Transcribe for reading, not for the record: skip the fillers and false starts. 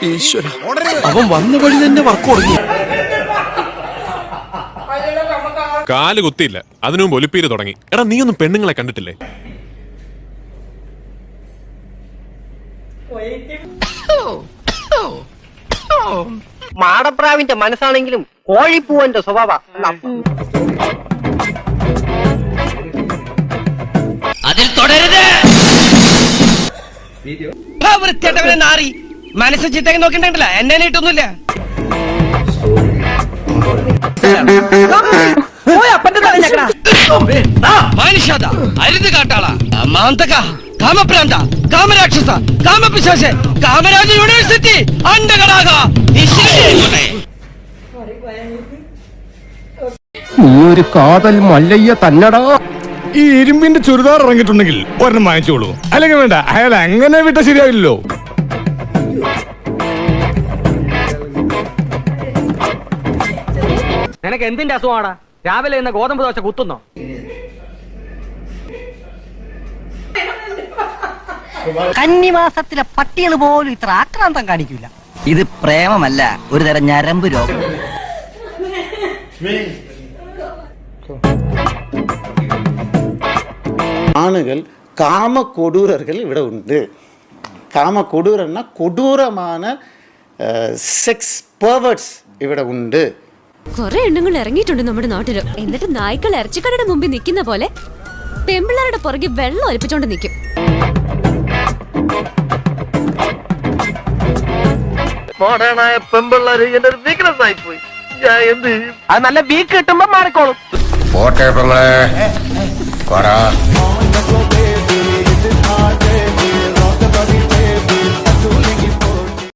ഈശ്വര, അവൻ വന്ന വഴി തന്നെ വർക്ക് തുടങ്ങി. കാല് കുത്തിയില്ല, അതിനു മുമ്പ് ഒലിപ്പീര് തുടങ്ങി. എടാ, നീയൊന്നും പെണ്ണുങ്ങളെ കണ്ടിട്ടില്ലേ? മാടപ്രാവിന്റെ മനസ്സാണെങ്കിലും കോഴിപ്പൂവന്റെ സ്വഭാവ. അതിൽ തുടരുത്. വൃത്തിയായിട്ടവനെ നാറി മനസ്സ് ചിത്തേക്ക് നോക്കിണ്ടല്ല, എന്നെ ഇട്ടൊന്നുമില്ല. മനുഷ്യത, അരുത് കാട്ടാള, മാന്തക, കാമപ്രാന്ത, കാമരാക്ഷസ, കാമപിശാച, കാമരാജ യൂണിവേഴ്സിറ്റി, അണ്ടകടാക. നീ ഒരു കാതൽ മല്ലയ്യ തന്നടാ. ഈ ഇരുമ്പിന്റെ ചുരിദാർ ഇറങ്ങിയിട്ടുണ്ടെങ്കിൽ ഒരെണ്ണം വാങ്ങിച്ചോളൂ, അല്ലെങ്കിൽ വേണ്ട. അയാൾ അങ്ങനെ വിട്ട ശരിയാവില്ലല്ലോ. നിനക്ക് എന്തിന്റെ അസുഖമാടാ? രാവിലെ ഇന്ന് ഗോതമ്പ് ദോശ കുത്തുന്നോ? കന്നിമാസത്തിലെ പട്ടികൾ പോലും ഇത്ര ആക്രാന്തം കാണിക്കില്ല. ഇത് പ്രേമമല്ല, ഒരു തരം ഞരമ്പ് രോഗം. ആണുകൾ കാമകൊടൂരர்கள் ഇവിടെ ഉണ്ട്. കാമകൊടൂരன்னா കൊടൂരமான സെക്സ് പെർവേർട്സ് ഇവിടെ ഉണ്ട്. കുറെ എണ്ണങ്ങൾ ഇറങ്ങിയിട്ടുണ്ട് നമ്മുടെ നാട്ടില്. എന്നിട്ട് നായ്ക്കൾ ഇറച്ചിക്കടയുടെ മുമ്പിൽ നിൽക്കുന്ന പോലെ പെമ്പിള്ളേരുടെ പുറകെ വെള്ളം ഒലിപ്പിച്ചോണ്ട് നിൽക്കും. മോഡേണായ പെമ്പിള്ളേര് എന്റെ ഒരു വീക്ക്നെസ് ആയി പോയി. അത് നല്ല വീക്ക് കിട്ടുമ്പോ മാറിക്കോളും.